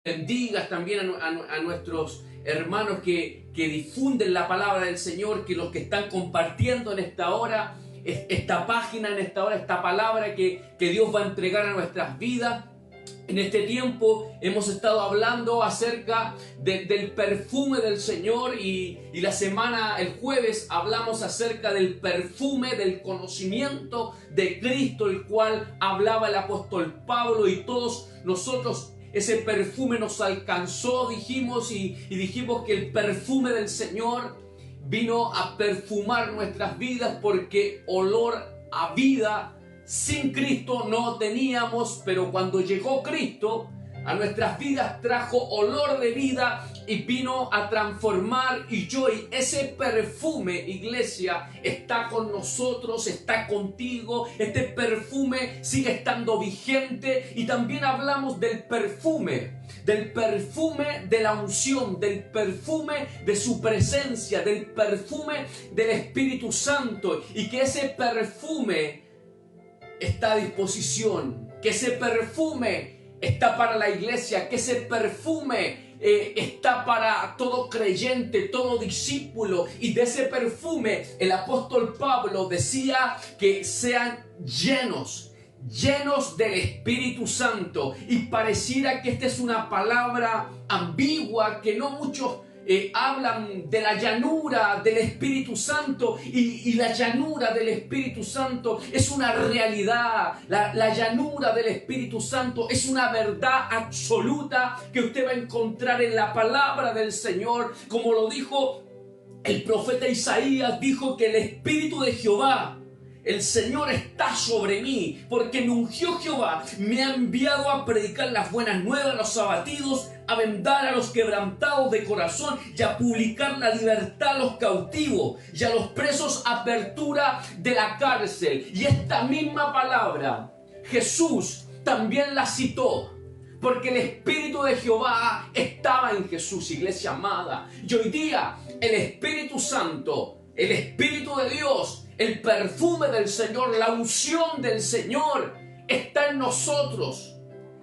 bendigas también a nuestros hermanos que difunden la palabra del Señor, que los que están compartiendo en esta hora, esta página, en esta hora, esta palabra que Dios va a entregar a nuestras vidas. En este tiempo hemos estado hablando acerca del perfume del Señor y el jueves hablamos acerca del perfume del conocimiento de Cristo, el cual hablaba el apóstol Pablo, y todos nosotros ese perfume nos alcanzó, dijimos que el perfume del Señor vino a perfumar nuestras vidas, porque olor a vida sin Cristo no teníamos, pero cuando llegó Cristo a nuestras vidas trajo olor de vida y vino a transformar. Y ese perfume, iglesia, está con nosotros, está contigo. Este perfume sigue estando vigente. Y también hablamos del perfume de la unción, del perfume de su presencia, del perfume del Espíritu Santo, y que ese perfume está a disposición, que ese perfume está para la iglesia, que ese perfume está para todo creyente, todo discípulo. Y de ese perfume el apóstol Pablo decía que sean llenos del Espíritu Santo. Y pareciera que esta es una palabra ambigua, que no muchos hablan de la llanura del Espíritu Santo, y la llanura del Espíritu Santo es una realidad. La llanura del Espíritu Santo es una verdad absoluta que usted va a encontrar en la palabra del Señor. Como lo dijo el profeta Isaías, dijo que el Espíritu de Jehová, el Señor, está sobre mí, porque me ungió Jehová, me ha enviado a predicar las buenas nuevas a los abatidos, a vendar a los quebrantados de corazón, y a publicar la libertad a los cautivos, y a los presos apertura de la cárcel. Y esta misma palabra Jesús también la citó, porque el Espíritu de Jehová estaba en Jesús, iglesia amada. Y hoy día el Espíritu Santo, el Espíritu de Dios, el perfume del Señor, la unción del Señor está en nosotros.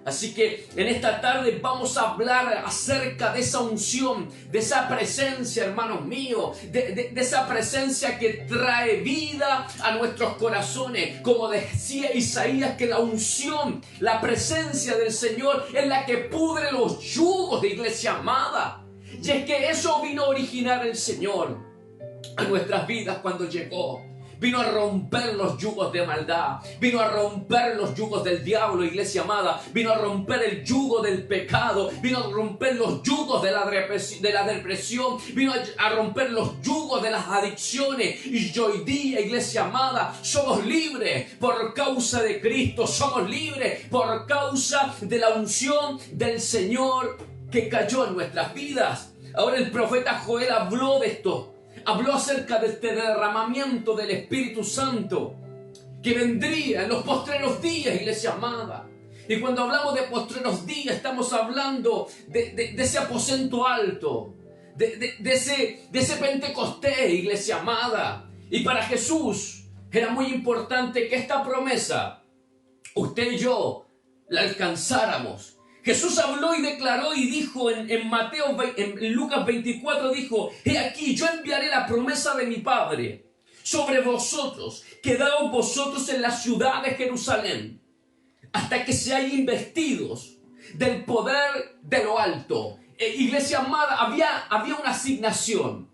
Así que en esta tarde vamos a hablar acerca de esa unción, de esa presencia, hermanos míos, de esa presencia que trae vida a nuestros corazones. Como decía Isaías, que la unción, la presencia del Señor es la que pudre los yugos, de iglesia amada. Y es que eso vino a originar el Señor a nuestras vidas cuando llegó. Vino a romper los yugos de maldad, vino a romper los yugos del diablo, iglesia amada, vino a romper el yugo del pecado, vino a romper los yugos de la depresión, vino a romper los yugos de las adicciones. Y hoy día, iglesia amada, somos libres por causa de Cristo, somos libres por causa de la unción del Señor que cayó en nuestras vidas. Ahora el profeta Joel habló de esto. Habló acerca de este derramamiento del Espíritu Santo que vendría en los postreros días, iglesia amada. Y cuando hablamos de postreros días, estamos hablando de ese aposento alto, de ese Pentecostés, iglesia amada. Y para Jesús era muy importante que esta promesa, usted y yo, la alcanzáramos. Jesús habló y declaró y dijo en Lucas 24, dijo: he aquí, yo enviaré la promesa de mi Padre sobre vosotros, quedaos vosotros en la ciudad de Jerusalén, hasta que seáis investidos del poder de lo alto. Iglesia amada, había una asignación,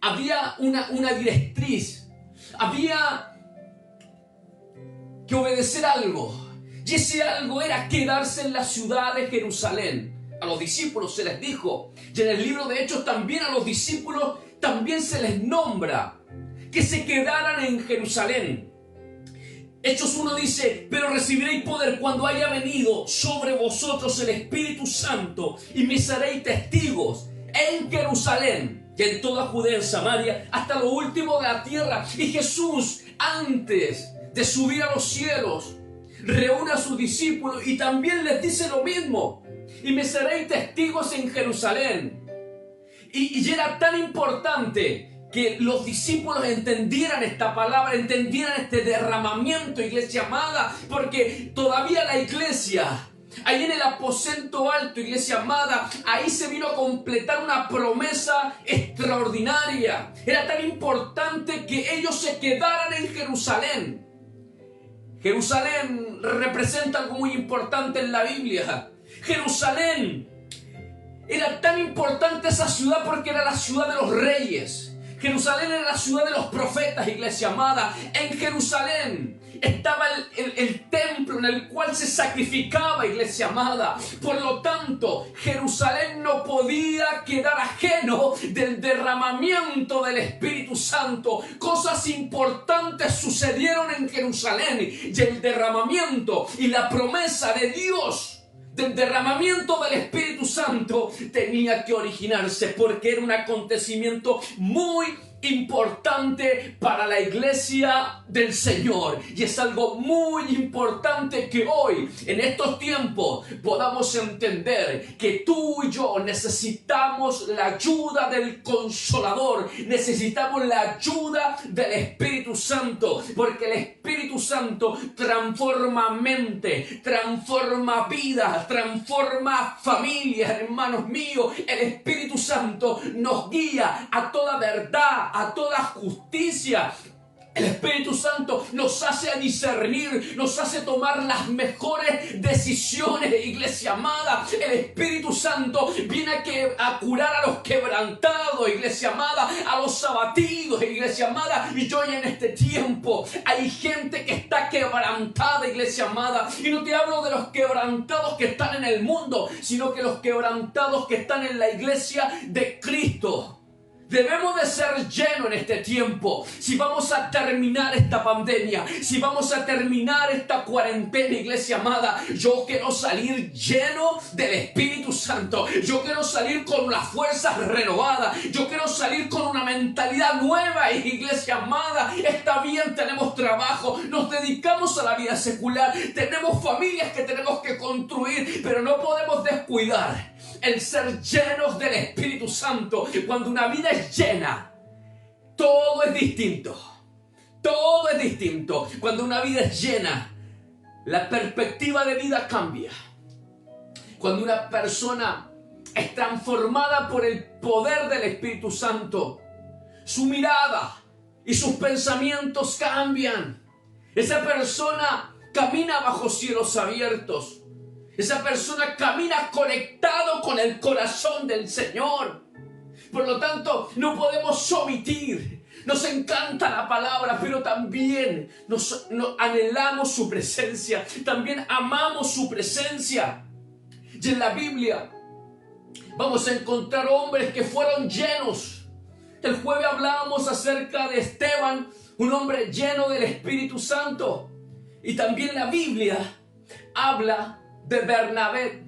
había una directriz, había que obedecer algo. Y ese algo era quedarse en la ciudad de Jerusalén. A los discípulos se les dijo, y en el libro de Hechos también a los discípulos también se les nombra, que se quedaran en Jerusalén. Hechos 1 dice: pero recibiréis poder cuando haya venido sobre vosotros el Espíritu Santo, y me seréis testigos en Jerusalén, y en toda Judea, en Samaria, hasta lo último de la tierra. Y Jesús, antes de subir a los cielos, reúne a sus discípulos y también les dice lo mismo: y me seréis testigos en Jerusalén. Y era tan importante que los discípulos entendieran esta palabra, entendieran este derramamiento, iglesia amada, porque todavía la iglesia Ahí en el aposento alto, iglesia amada, ahí se vino a completar una promesa extraordinaria. Era tan importante que ellos se quedaran en Jerusalén. Jerusalén representa algo muy importante en la Biblia. Jerusalén era tan importante esa ciudad porque era la ciudad de los reyes. Jerusalén era la ciudad de los profetas, iglesia amada. En Jerusalén estaba el templo en el cual se sacrificaba, iglesia amada. Por lo tanto, Jerusalén no podía quedar ajeno del derramamiento del Espíritu Santo. Cosas importantes sucedieron en Jerusalén y el derramamiento y la promesa de Dios del derramamiento del Espíritu Santo tenía que originarse porque era un acontecimiento muy importante para la iglesia del Señor, y es algo muy importante que hoy en estos tiempos podamos entender que tú y yo necesitamos la ayuda del Consolador, necesitamos la ayuda del Espíritu Santo, porque el Espíritu Santo transforma mente, transforma vida, transforma familias, hermanos míos. El Espíritu Santo nos guía a toda verdad, a toda justicia. El Espíritu Santo nos hace discernir, nos hace tomar las mejores decisiones, iglesia amada. El Espíritu Santo viene a curar a los quebrantados, iglesia amada, a los abatidos, iglesia amada. Y hoy en este tiempo hay gente que está quebrantada, iglesia amada. Y no te hablo de los quebrantados que están en el mundo, sino que los quebrantados que están en la iglesia de Cristo. Debemos de ser llenos en este tiempo. Si vamos a terminar esta pandemia, si vamos a terminar esta cuarentena, iglesia amada, yo quiero salir lleno del Espíritu Santo. Yo quiero salir con las fuerzas renovadas. Yo quiero salir con una mentalidad nueva, iglesia amada. Está bien, tenemos trabajo, nos dedicamos a la vida secular, tenemos familias que tenemos que construir, pero no podemos descuidar el ser llenos del Espíritu Santo. Cuando una vida es llena, todo es distinto. Todo es distinto. Cuando una vida es llena, la perspectiva de vida cambia. Cuando una persona es transformada por el poder del Espíritu Santo, su mirada y sus pensamientos cambian. Esa persona camina bajo cielos abiertos. Esa persona camina conectado con el corazón del Señor. Por lo tanto, no podemos omitir. Nos encanta la palabra, pero también nos anhelamos su presencia. También amamos su presencia. Y en la Biblia vamos a encontrar hombres que fueron llenos. El jueves hablábamos acerca de Esteban, un hombre lleno del Espíritu Santo. Y también la Biblia habla de Bernabé,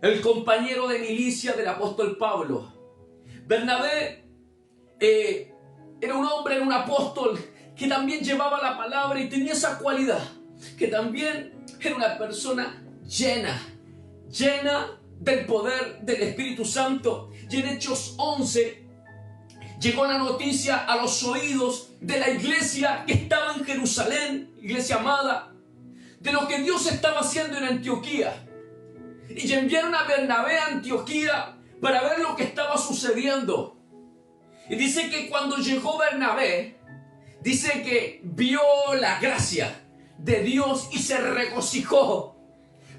el compañero de milicia del apóstol Pablo. Bernabé era un hombre, era un apóstol que también llevaba la palabra y tenía esa cualidad, que también era una persona llena del poder del Espíritu Santo. Y en Hechos 11 llegó la noticia a los oídos de la iglesia que estaba en Jerusalén, iglesia amada, de lo que Dios estaba haciendo en Antioquía. Y enviaron a Bernabé a Antioquía para ver lo que estaba sucediendo. Y dice que cuando llegó Bernabé, dice que vio la gracia de Dios y se regocijó.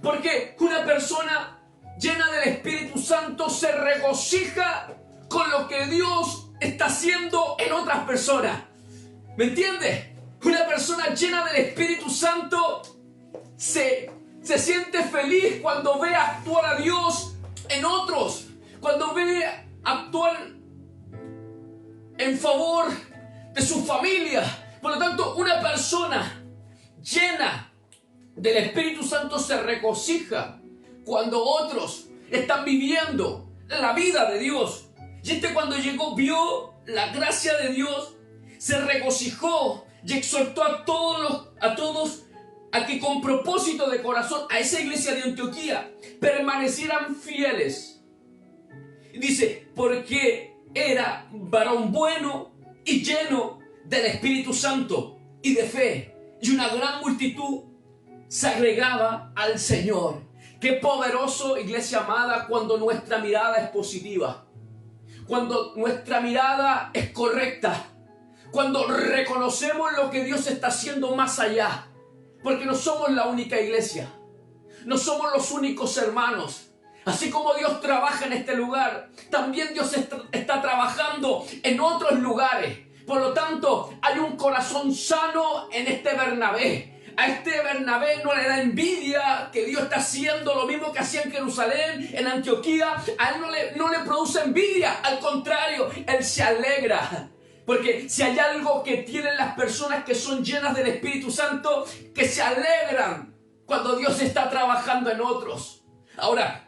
Porque una persona llena del Espíritu Santo se regocija con lo que Dios está haciendo en otras personas. ¿Me entiendes? Una persona llena del Espíritu Santo se siente feliz cuando ve actuar a Dios en otros, cuando ve actuar en favor de su familia. Por lo tanto, una persona llena del Espíritu Santo se regocija cuando otros están viviendo la vida de Dios. Y cuando llegó, vio la gracia de Dios, se regocijó y exhortó a todos a que con propósito de corazón, a esa iglesia de Antioquía, permanecieran fieles. Y dice, porque era varón bueno y lleno del Espíritu Santo y de fe, y una gran multitud se agregaba al Señor. Qué poderoso, iglesia amada, cuando nuestra mirada es positiva, cuando nuestra mirada es correcta, cuando reconocemos lo que Dios está haciendo más allá, porque no somos la única iglesia, no somos los únicos hermanos. Así como Dios trabaja en este lugar, también Dios está trabajando en otros lugares. Por lo tanto, hay un corazón sano en este Bernabé. A este Bernabé no le da envidia que Dios está haciendo lo mismo que hacía en Jerusalén, en Antioquía. A él no le produce envidia, al contrario, él se alegra. Porque si hay algo que tienen las personas que son llenas del Espíritu Santo, que se alegran cuando Dios está trabajando en otros. Ahora,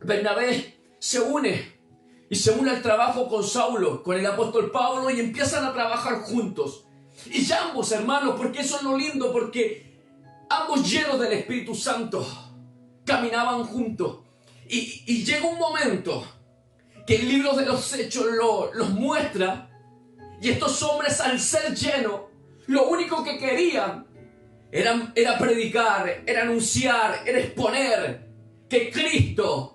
Bernabé se une al trabajo con Saulo, con el apóstol Pablo, y empiezan a trabajar juntos. Y ya ambos, hermanos, porque eso es lo lindo, porque ambos llenos del Espíritu Santo caminaban juntos. Y llega un momento que el libro de los Hechos los muestra, y estos hombres, al ser llenos, lo único que querían era predicar, era anunciar, era exponer que Cristo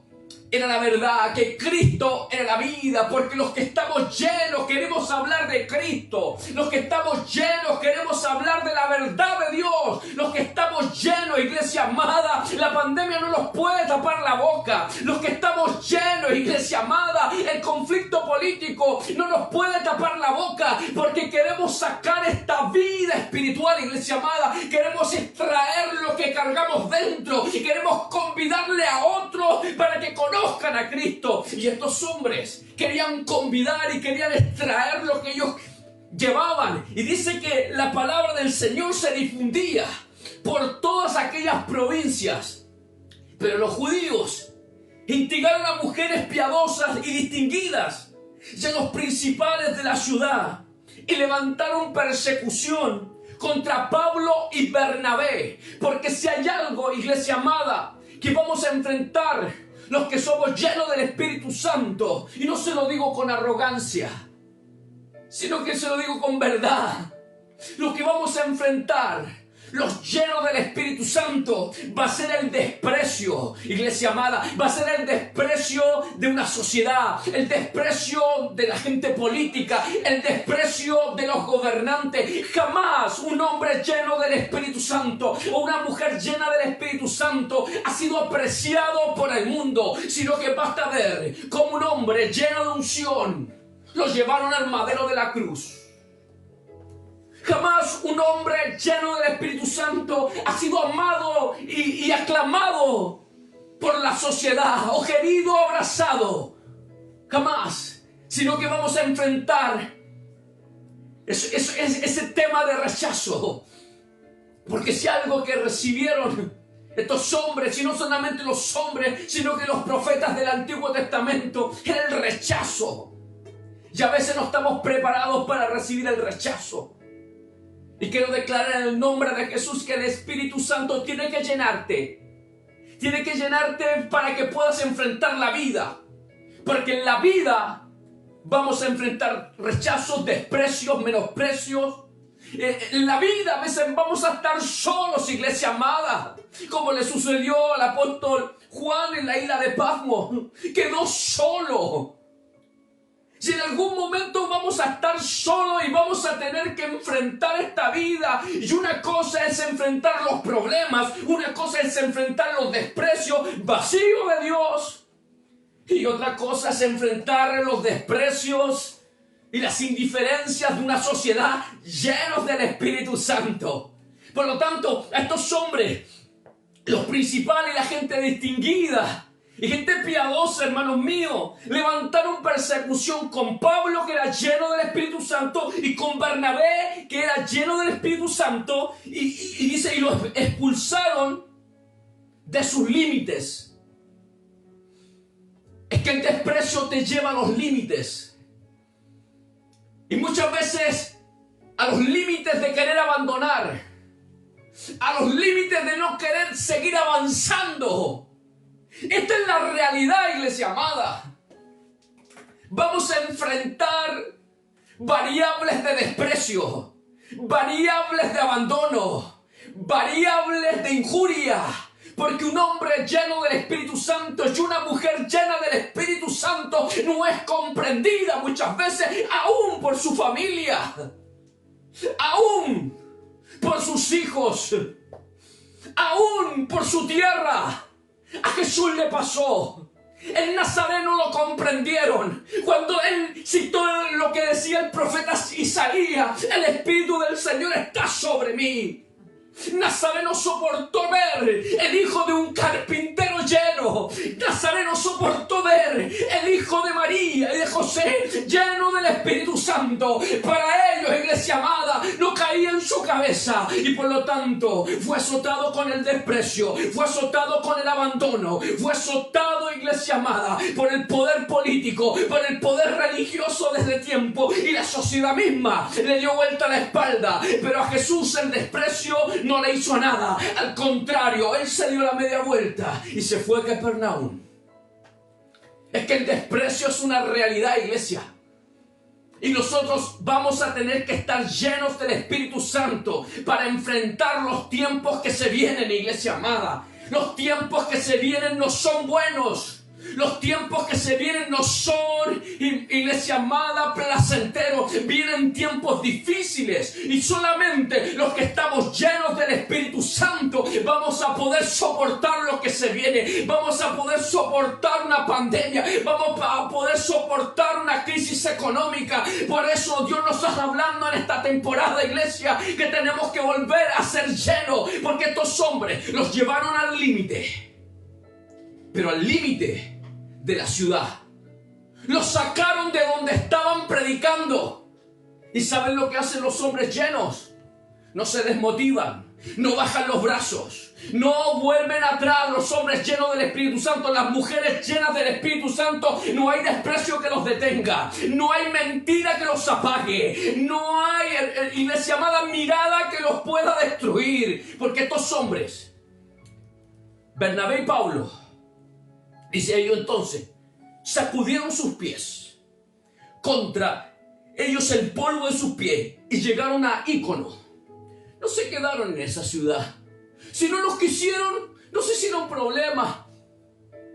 era la verdad, que Cristo era la vida, porque los que estamos llenos queremos hablar de Cristo, los que estamos llenos queremos hablar de la verdad de Dios, los que estamos llenos, iglesia amada, la pandemia no nos puede tapar la boca, los que estamos llenos, iglesia amada, el conflicto político no nos puede tapar la boca, porque queremos sacar esta vida espiritual, iglesia amada, queremos extraer lo que cargamos dentro y queremos convidarle a otros para que conozcan a Cristo. Y estos hombres querían convidar y querían extraer lo que ellos llevaban. Y dice que la palabra del Señor se difundía por todas aquellas provincias. Pero los judíos instigaron a mujeres piadosas y distinguidas y a los principales de la ciudad y levantaron persecución contra Pablo y Bernabé. Porque si hay algo, iglesia amada, que vamos a enfrentar los que somos llenos del Espíritu Santo, y no se lo digo con arrogancia, sino que se lo digo con verdad, lo que vamos a enfrentar, los llenos del Espíritu Santo, va a ser el desprecio, iglesia amada, va a ser el desprecio de una sociedad, el desprecio de la gente política, el desprecio de los gobernantes. Jamás un hombre lleno del Espíritu Santo o una mujer llena del Espíritu Santo ha sido apreciado por el mundo, sino que basta ver como un hombre lleno de unción lo llevaron al madero de la cruz. Jamás un hombre lleno del Espíritu Santo ha sido amado y aclamado por la sociedad, o querido, o abrazado. Jamás. Sino que vamos a enfrentar ese tema de rechazo. Porque si algo que recibieron estos hombres, y no solamente los hombres, sino que los profetas del Antiguo Testamento, era el rechazo. Y a veces no estamos preparados para recibir el rechazo. Y quiero declarar en el nombre de Jesús que el Espíritu Santo tiene que llenarte. Tiene que llenarte para que puedas enfrentar la vida. Porque en la vida vamos a enfrentar rechazos, desprecios, menosprecios. En la vida a veces vamos a estar solos, iglesia amada. Como le sucedió al apóstol Juan en la isla de Patmos. Quedó solo. Si en algún momento vamos a estar solos y vamos a tener que enfrentar esta vida, y una cosa es enfrentar los problemas, una cosa es enfrentar los desprecios vacíos de Dios, y otra cosa es enfrentar los desprecios y las indiferencias de una sociedad llenos del Espíritu Santo. Por lo tanto, a estos hombres, los principales y la gente distinguida y gente piadosa, hermanos míos, levantaron persecución con Pablo, que era lleno del Espíritu Santo, y con Bernabé, que era lleno del Espíritu Santo, y dice, y los expulsaron de sus límites. Es que el desprecio te lleva a los límites. Y muchas veces a los límites de querer abandonar, a los límites de no querer seguir avanzando. Esta es la realidad, iglesia amada. Vamos a enfrentar variables de desprecio, variables de abandono, variables de injuria, Porque un hombre lleno del Espíritu Santo y una mujer llena del Espíritu Santo no es comprendida muchas veces, aún por su familia, aún por sus hijos, aún por su tierra. A Jesús le pasó. El nazareno lo comprendieron cuando él citó lo que decía el profeta Isaías: el Espíritu del Señor está sobre mí. Nazareno soportó ver el hijo de un carpintero lleno. Nazareno soportó ver el hijo de María y de José lleno del Espíritu Santo. Para ellos, iglesia amada, no caía en su cabeza, y por lo tanto fue azotado con el desprecio, fue azotado con el abandono, fue azotado, iglesia amada, por el poder político, por el poder religioso desde tiempo, y la sociedad misma le dio vuelta la espalda. Pero a Jesús el desprecio no le hizo nada. Al contrario, él se dio la media vuelta y se fue a Capernaum. Es que el desprecio es una realidad, iglesia. Y nosotros vamos a tener que estar llenos del Espíritu Santo para enfrentar los tiempos que se vienen, iglesia amada. Los tiempos que se vienen no son buenos. Los tiempos que se vienen no son, iglesia amada, placenteros. Vienen tiempos difíciles, y solamente los que estamos llenos del Espíritu Santo vamos a poder soportar lo que se viene. Vamos a poder soportar una pandemia, vamos a poder soportar una crisis económica. Por eso Dios nos está hablando en esta temporada, iglesia, que tenemos que volver a ser llenos, porque estos hombres los llevaron al límite, pero al límite de la ciudad. Los sacaron de donde estaban predicando. ¿Y saben lo que hacen los hombres llenos? No se desmotivan, no bajan los brazos, no vuelven atrás. Los hombres llenos del Espíritu Santo, las mujeres llenas del Espíritu Santo, no hay desprecio que los detenga, no hay mentira que los apague, no hay, iglesia amada, mirada que los pueda destruir. Porque estos hombres, Bernabé y Pablo, dice ellos, entonces sacudieron sus pies contra ellos el polvo de sus pies y llegaron a Ícono. No se quedaron en esa ciudad. Si no los quisieron, no se hicieron problema.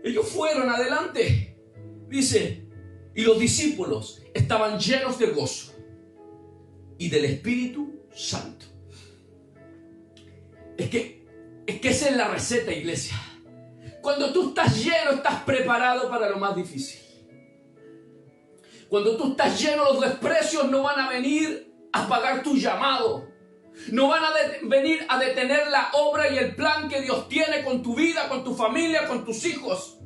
Ellos fueron adelante. Dice, y los discípulos estaban llenos de gozo y del Espíritu Santo. Es que esa es la receta, iglesia. Cuando tú estás lleno, estás preparado para lo más difícil. Cuando tú estás lleno, los desprecios no van a venir a apagar tu llamado. No van a venir a detener la obra y el plan que Dios tiene con tu vida, con tu familia, con tus hijos.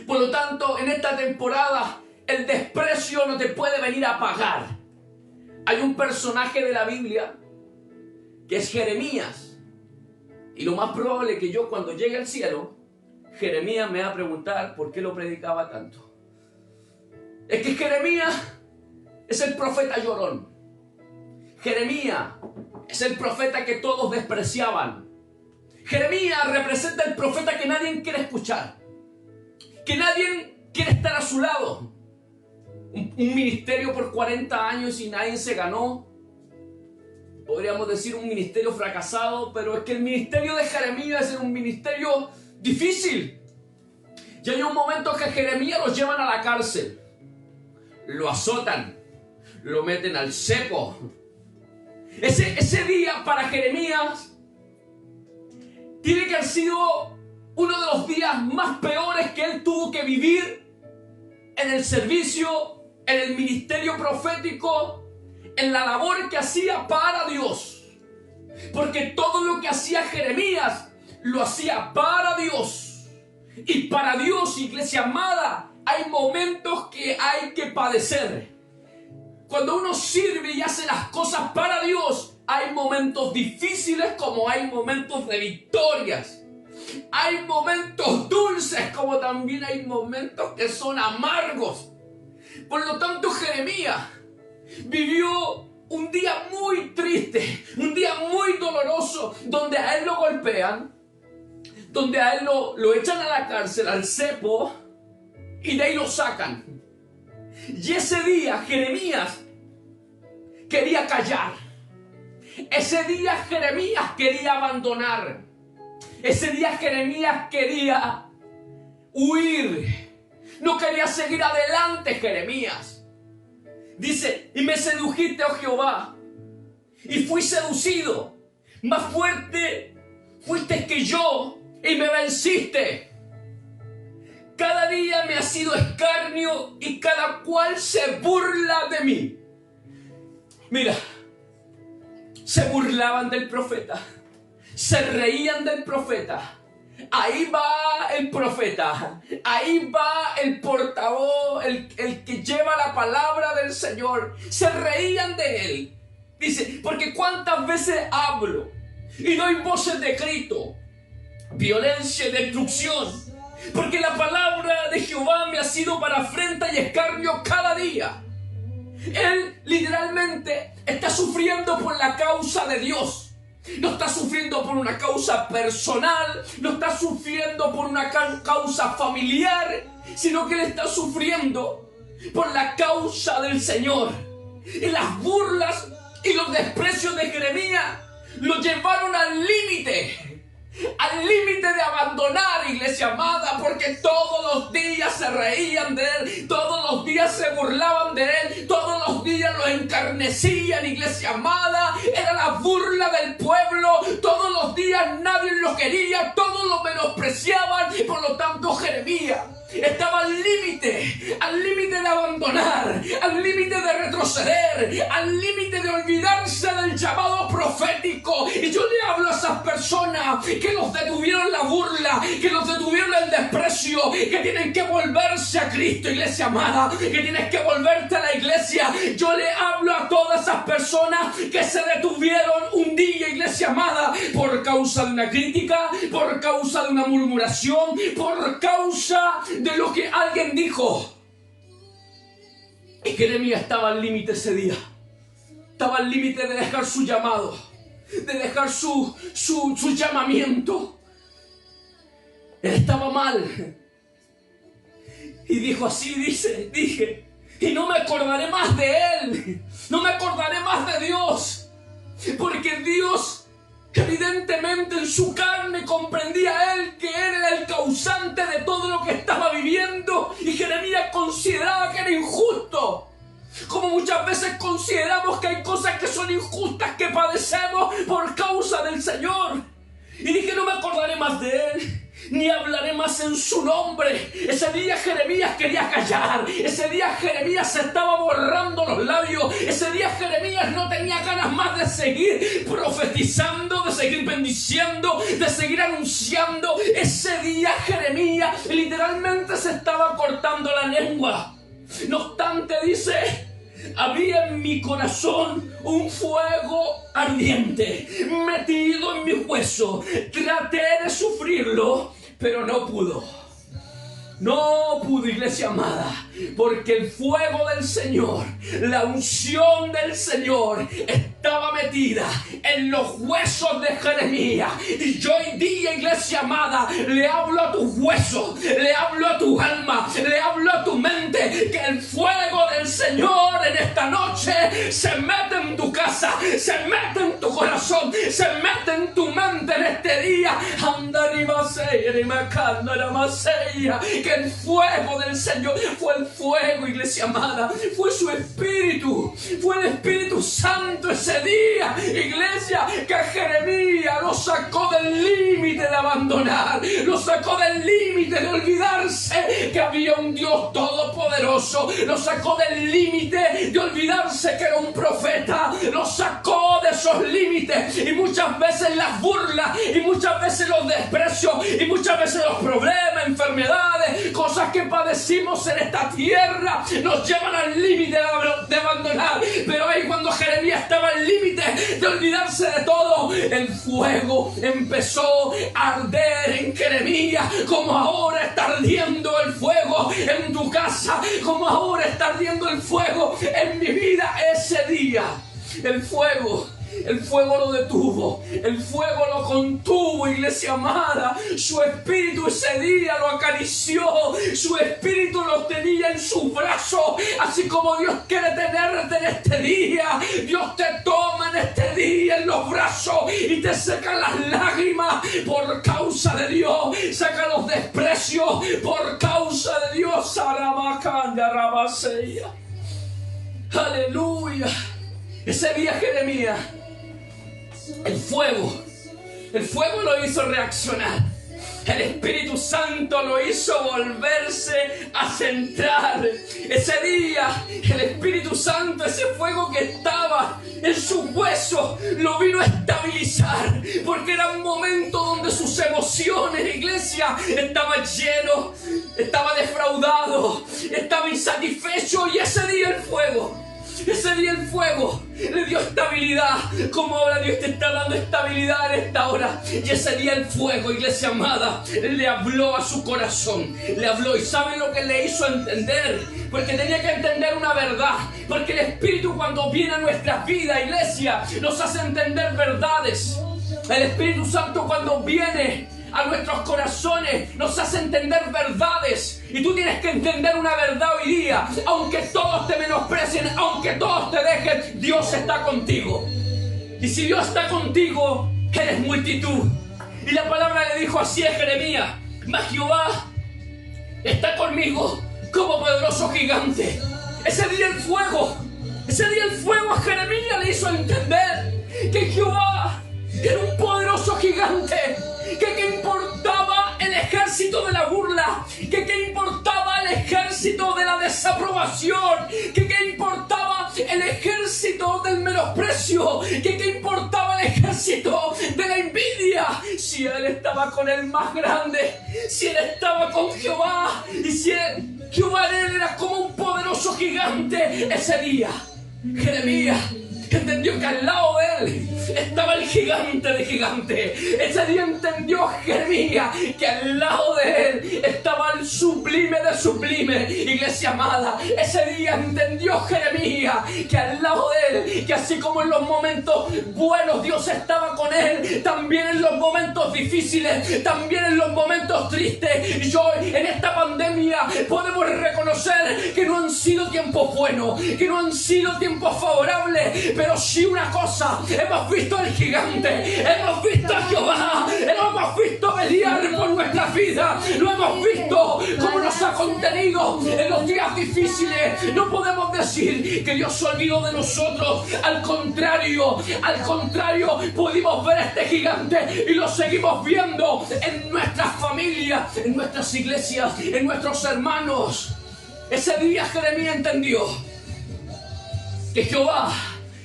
Por lo tanto, en esta temporada, el desprecio no te puede venir a apagar. Hay un personaje de la Biblia que es Jeremías. Y lo más probable es que yo, cuando llegue al cielo, Jeremías me va a preguntar por qué lo predicaba tanto. Es que Jeremías es el profeta llorón. Jeremías es el profeta que todos despreciaban. Jeremías representa el profeta que nadie quiere escuchar, que nadie quiere estar a su lado. Un ministerio por 40 años y nadie se ganó. Podríamos decir un ministerio fracasado, pero es que el ministerio de Jeremías es un ministerio difícil. Y hay un momento que a Jeremías lo llevan a la cárcel, lo azotan, lo meten al cepo. Ese día para Jeremías tiene que haber sido uno de los días más peores que él tuvo que vivir en el servicio, en el ministerio profético, en la labor que hacía para Dios. Porque todo lo que hacía Jeremías lo hacía para Dios. Y para Dios, iglesia amada, hay momentos que hay que padecer. Cuando uno sirve y hace las cosas para Dios, hay momentos difíciles como hay momentos de victorias. Hay momentos dulces como también hay momentos que son amargos. Por lo tanto, Jeremías vivió un día muy triste, un día muy doloroso, donde a él lo golpean, donde a él lo echan a la cárcel, al cepo, y de ahí lo sacan. Y ese día Jeremías quería callar. Ese día Jeremías quería abandonar. Ese día Jeremías quería huir. No quería seguir adelante Jeremías. Dice, y me sedujiste, oh Jehová, y fui seducido. Más fuerte fuiste que yo y me venciste. Cada día me ha sido escarnio y cada cual se burla de mí. Mira, se burlaban del profeta, se reían del profeta. Ahí va el profeta, ahí va el portavoz, el que lleva la palabra del Señor. Se reían de él. Dice, porque cuántas veces hablo y doy voces de grito, violencia y destrucción, porque la palabra de Jehová me ha sido para afrenta y escarnio cada día. Él literalmente está sufriendo por la causa de Dios. No está sufriendo por una causa personal, no está sufriendo por una causa familiar, sino que él está sufriendo por la causa del Señor. Y las burlas y los desprecios de Jeremías lo llevaron al límite de abandonar, iglesia amada, porque todos los días se reían de él, todos los días se burlaban de él, todos los días lo encarnecían, iglesia amada. Era la burla del pueblo, todos los días nadie lo quería, todos lo menospreciaban. Y por lo tanto Jeremías estaba al límite de abandonar, al límite de retroceder, al límite de olvidarse del llamado profético. Y yo le hablo a esas personas que los detuvieron la burla, que los detuvieron el desprecio, que tienen que volverse a Cristo, iglesia amada, que tienes que volverte a la iglesia. Yo le hablo a todas esas personas que se detuvieron un día, iglesia amada, por causa de una crítica, por causa de una murmuración, por causa de lo que alguien dijo. Y Jeremías estaba al límite ese día. Estaba al límite de dejar su llamado, de dejar su llamamiento. Él estaba mal. Y dijo así, dije, y no me acordaré más de él. No me acordaré más de Dios. Porque Dios, evidentemente en su carne, comprendía él que él era el causante de todo lo que estaba viviendo. Y Jeremías consideraba que era injusto. Como muchas veces consideramos que hay cosas que son injustas, que padecemos por causa del Señor. Y dije, no me acordaré más de él, ni hablaré más en su nombre. Ese día Jeremías quería callar. Ese día Jeremías se estaba borrando los labios. Ese día Jeremías no tenía ganas más de seguir profetizando, de seguir bendiciendo, de seguir anunciando. Ese día Jeremías literalmente se estaba cortando la lengua. No obstante, dice, había en mi corazón un fuego ardiente metido en mi hueso. Traté de sufrirlo, pero no pudo. No pudo, iglesia amada, porque el fuego del Señor, la unción del Señor estaba metida en los huesos de Jeremías. Y yo hoy día, iglesia amada, le hablo a tus huesos, le hablo a tu alma, le hablo a tu mente, que el fuego del Señor en esta noche se mete en tu casa, se mete en tu corazón, se mete en tu mente en este día. Que el fuego del Señor fue el fuego, iglesia amada, fue su Espíritu, fue el Espíritu Santo ese día, iglesia, que Jeremías lo sacó del límite de abandonar, lo sacó del límite de olvidarse que había un Dios todopoderoso, lo sacó del límite de olvidarse que era un profeta, lo sacó de esos límites. Y muchas veces las burlas, y muchas veces los desprecios, y muchas veces los problemas, enfermedades, cosas que padecimos en esta tierra nos llevan al límite de abandonar. Pero ahí cuando Jeremías estaba al límite de olvidarse de todo, el fuego empezó a arder en Jeremías, como ahora está ardiendo el fuego en tu casa, como ahora está ardiendo el fuego en mi vida. Ese día el fuego El fuego lo detuvo, el fuego lo contuvo, iglesia amada. Su espíritu ese día lo acarició, su espíritu lo tenía en su brazo. Así como Dios quiere tenerte en este día, Dios te toma en este día en los brazos y te seca las lágrimas por causa de Dios, saca los desprecios por causa de Dios. Aleluya. Ese día Jeremías, el fuego lo hizo reaccionar. El Espíritu Santo lo hizo volverse a centrar. Ese día, el Espíritu Santo, ese fuego que estaba en sus huesos, lo vino a estabilizar. Porque era un momento donde sus emociones, iglesia, estaba lleno, estaba defraudado, estaba insatisfecho. Y ese día el fuego le dio estabilidad. Como ahora Dios te está dando estabilidad en esta hora. Y ese día el fuego, iglesia amada, le habló a su corazón. Le habló. ¿Y saben lo que le hizo entender? Porque tenía que entender una verdad. Porque el Espíritu, cuando viene a nuestras vidas, iglesia, nos hace entender verdades. El Espíritu Santo, cuando viene a nuestros corazones, nos hace entender verdades. Y tú tienes que entender una verdad hoy día. Aunque todos te menosprecien, aunque todos te dejen, Dios está contigo. Y si Dios está contigo, eres multitud. Y la palabra le dijo así a Jeremías: mas Jehová está conmigo como poderoso gigante. Ese día el fuego a Jeremías le hizo entender que Jehová era un poderoso gigante. Que qué importaba el ejército de la burla, que qué importaba el ejército de la desaprobación, que qué importaba el ejército del menosprecio, que qué importaba el ejército de la envidia, si él estaba con el más grande, si él estaba con Jehová, y si Jehová en él era como un poderoso gigante. Ese día Jeremías entendió que al lado de él estaba el gigante de gigantes. Ese día entendió Jeremías que al lado de él estaba el sublime de sublime. Iglesia amada, ese día entendió Jeremías que al lado de él, que así como en los momentos buenos Dios estaba con él, también en los momentos difíciles, también en los momentos tristes. Y hoy en esta pandemia podemos reconocer que no han sido tiempos buenos, que no han sido tiempos favorables, pero sí una cosa: hemos visto al gigante, hemos visto a Jehová, lo hemos visto pelear por nuestra vida, lo hemos visto cómo nos ha contenido en los días difíciles. No podemos decir que Dios se olvidó de nosotros. Al contrario, pudimos ver a este gigante y lo seguimos viendo en nuestras familias, en nuestras iglesias, en nuestros hermanos. Ese día Jeremías entendió que Jehová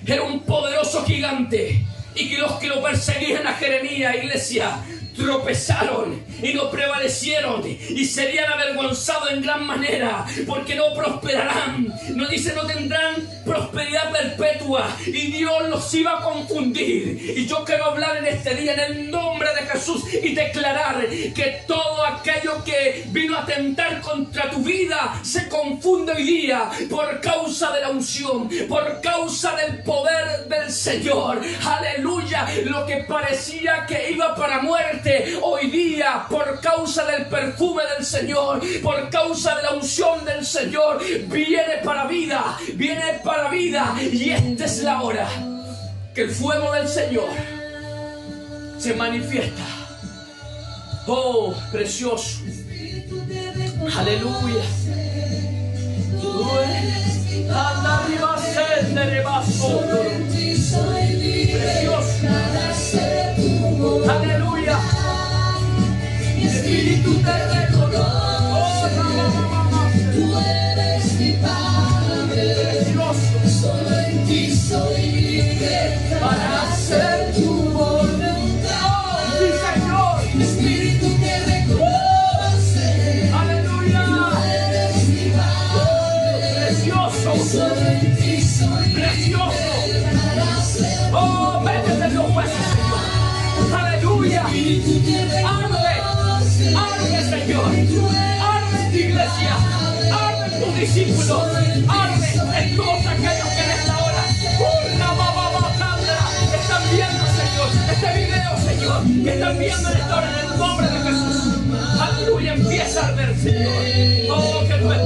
era un poderoso gigante y que los que lo perseguían a Jeremías, iglesia, tropezaron y no prevalecieron y serían avergonzados en gran manera, porque no prosperarán. No dice, no tendrán prosperidad perpetua, y Dios los iba a confundir. Y yo quiero hablar en este día en el nombre de Jesús y declarar que todo aquello que vino a atentar contra tu vida se confunde hoy día por causa de la unción, por causa del poder del Señor. Aleluya. Lo que parecía que iba para muerte, hoy día, por causa del perfume del Señor, por causa de la unción del Señor, viene para vida, viene para vida. Y esta es la hora que el fuego del Señor se manifiesta. Oh, precioso. Aleluya. Precioso. Aleluya. Espíritu te reconozco. Tú eres mi Padre. Precioso. Solo en ti soy libre para hacer tu voluntad. Sí, Señor. Espíritu te reconoce. Aleluya. Tú eres mi Padre. Precioso. Solo en ti soy libre para hacer. Oh, métete en los huesos, Señor. Aleluya. Arde, Señor. Arde tu iglesia. Arde tus discípulos. Arde en todos aquellos que en esta hora que están viendo en esta hora en el nombre de Jesús. Aleluya, empieza a arder, Señor. Oh, que nuestro